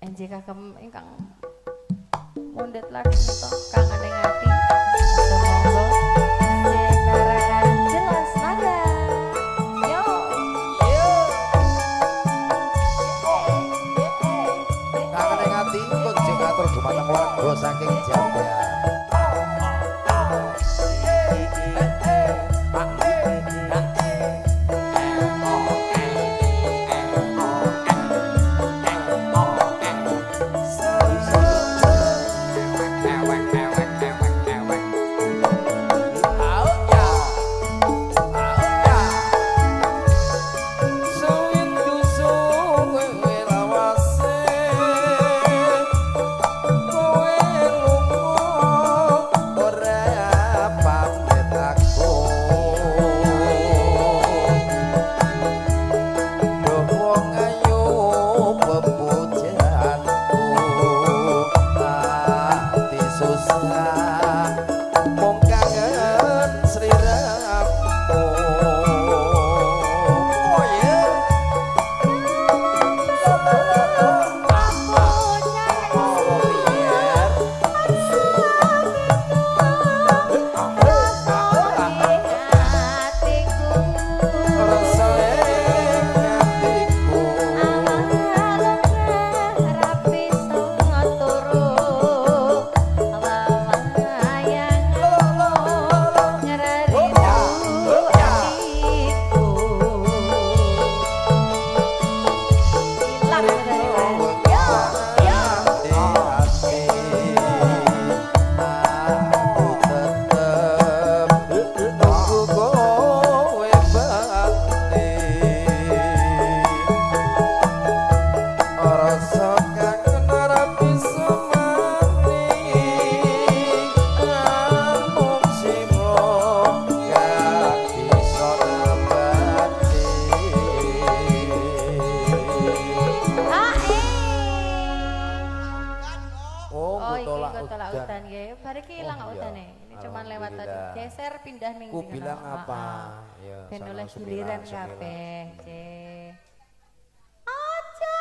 Enjing kagem ingkang mundhut laksmi kang ning ati. Monggo sinarangan jelas nada. Yo. Kang ning ati kunjung atur dumateng warga saking Jambean. Pindah ning ku bilang apa ya ben oleh giliran kabeh cek aja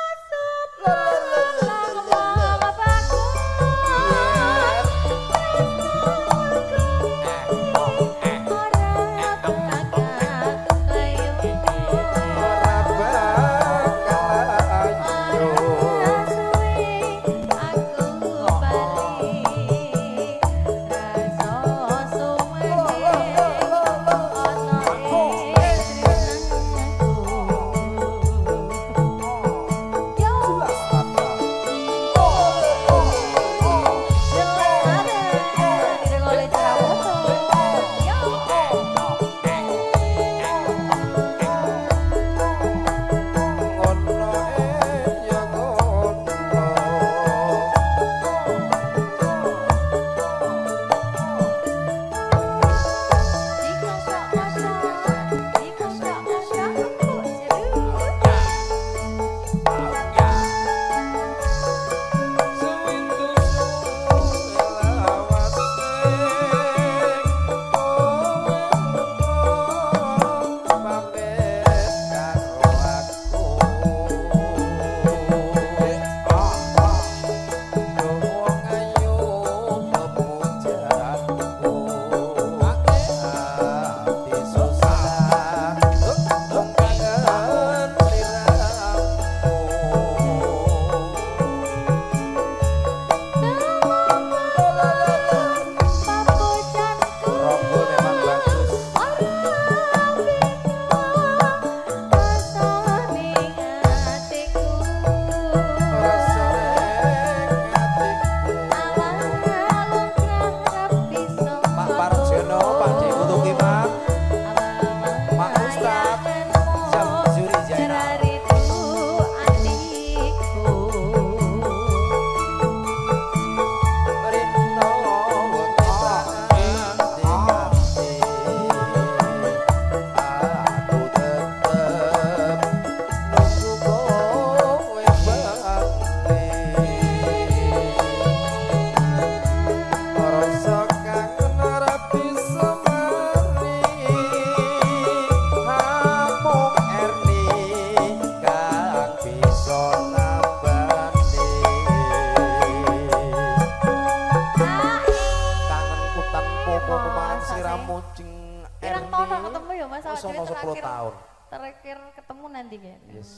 Mas Wis awak ono dhewe 10 tahun. terakhir ketemu nanti kan. Yes.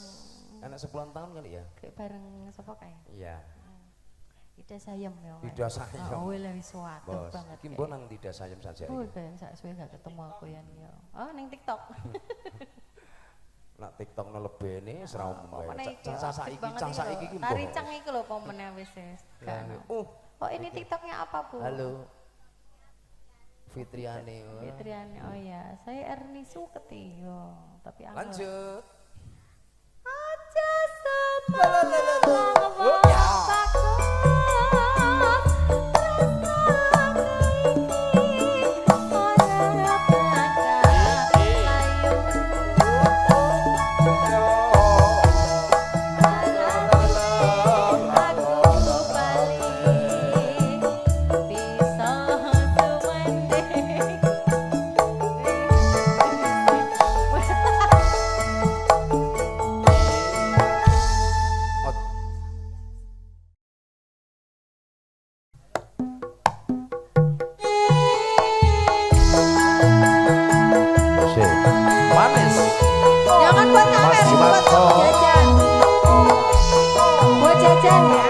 Anak 10 tahun kali ya? Kayak bareng sapa kae? Iya. Ida Sayem ya. Ida Sayem. Oh, wis wis suatu Bos, banget. iki mbok nang Ida Sayem saja Oh, iki. kayak sak suwe gak ketemu aku ya. Oh, ning TikTok. Nak TikTok no lebene serau Pokoknya iki cah aktif saiki banget cah iki saiki lho. iki Tari mbok. cang iki lho pomene wis wis. Gak ono. Oh, ini TikToknya apa, Bu? Halo. Fitriani. Fitriani. Oh ya, saya Erni Suketi yo. Tapi aku Lanjut. aja semua Manis. Jangan buat kamera, Mas buat Marco. jajan. Buat jajan ya.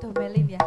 Domelin ya.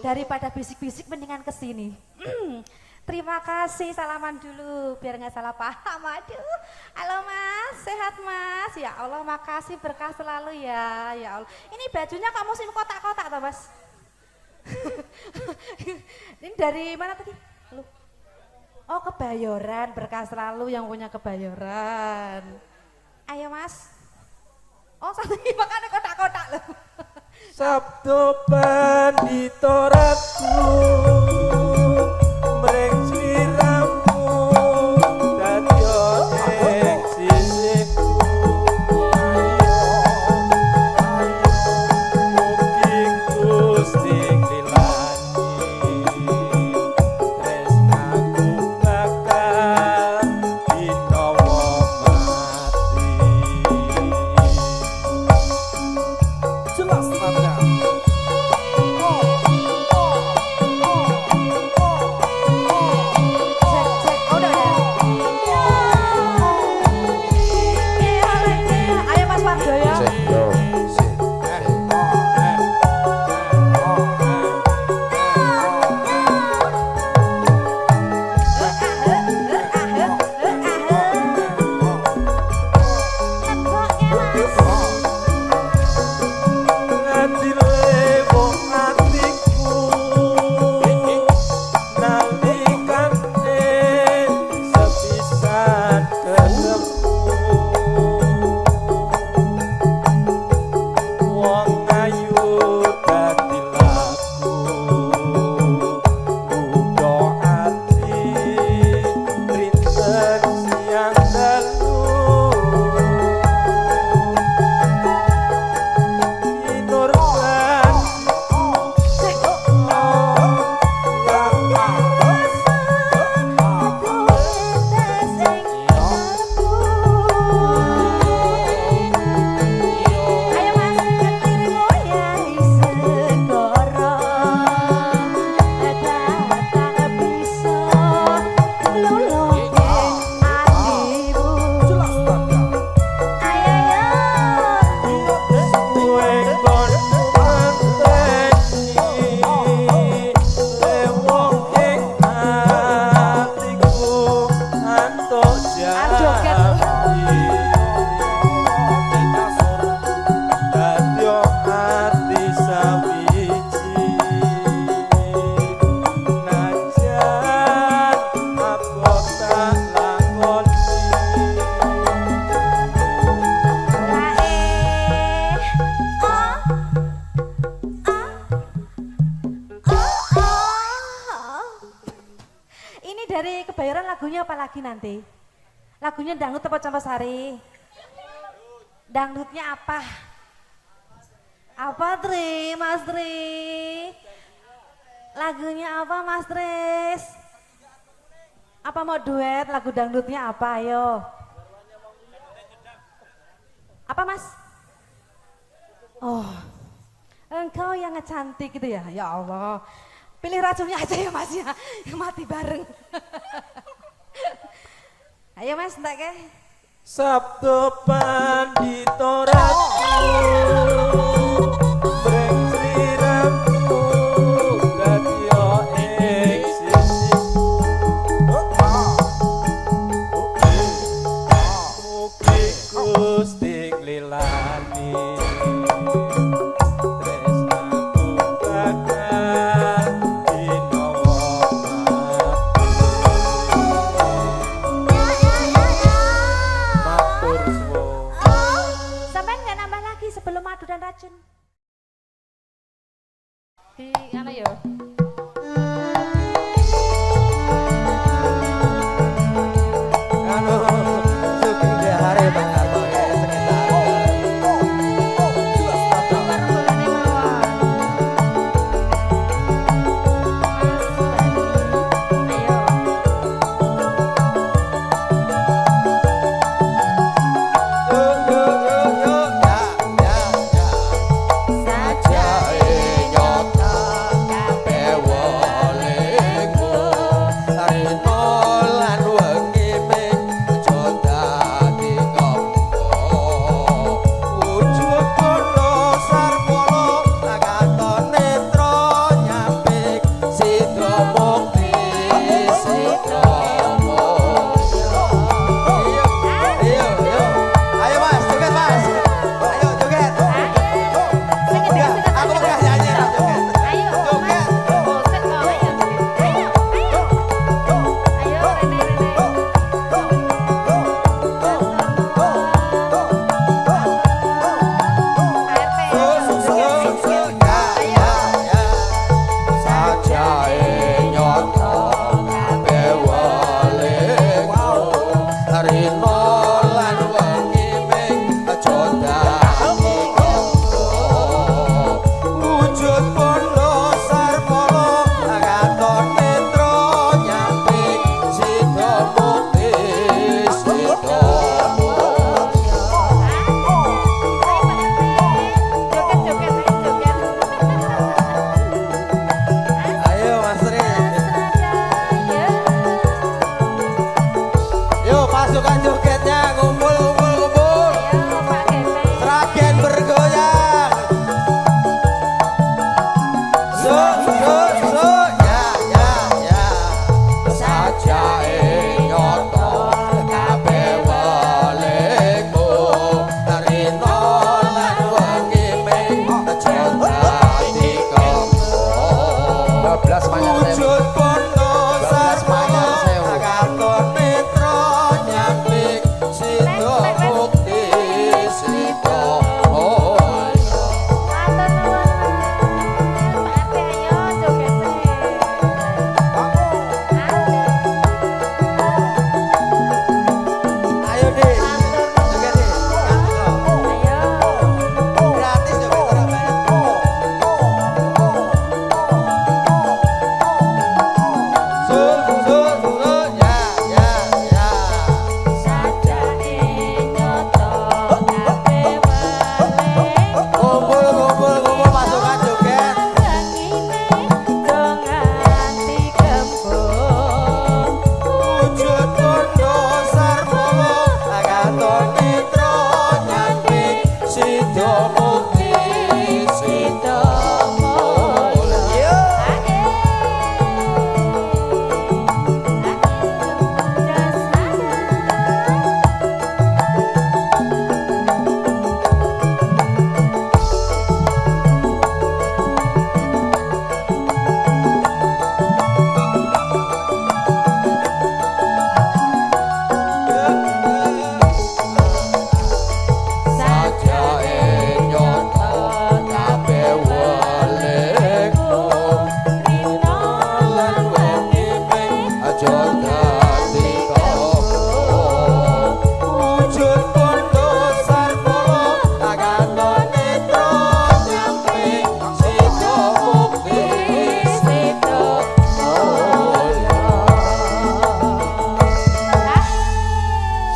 Daripada bisik-bisik mendingan kesini. Terima kasih, salaman dulu biar nggak salah paham. Aduh, halo Mas, sehat Mas? Ya Allah, makasih berkah selalu ya. Ya Allah, ini bajunya kamu musim kotak-kotak toh Mas? Ini dari mana tadi? Lu? Oh, Kebayoran, berkah selalu yang punya Kebayoran. Ayo Mas. Oh, satu ini makanya kotak-kotak loh. Sabdo pandito ratu mreng sliramu dadya ing sisiku mugi Gusti nglilani tresnaku bakal binawa mati jelas tanda. joget. Dadya ati sawiji najan apa tak lakoni Ini dari Kebayoran lagunya apa lagi nanti? Lagunya dangdut apa Campasari? Dangdutnya apa? Apa Tri, Mas Tri? Lagunya apa Mas Tris? Apa mau duet? Lagu dangdutnya apa? Ayo. Apa Mas? Oh, engkau yang cantik gitu ya? Ya Allah. Pilih racunnya aja ya Mas ya, mati bareng. Ayo Mas, entek ke? Sabdo pandito ratu breng sliramu dadya ing sisi mugi Gusti nglilani tresnaku bakal dinawa matur suwun. Sampai nggak nambah lagi sebelum madu dan racun. Di mana yo? Anu sugeng dihare banget pakai sekitar.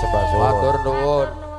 sembah suwun. Matur nuwun.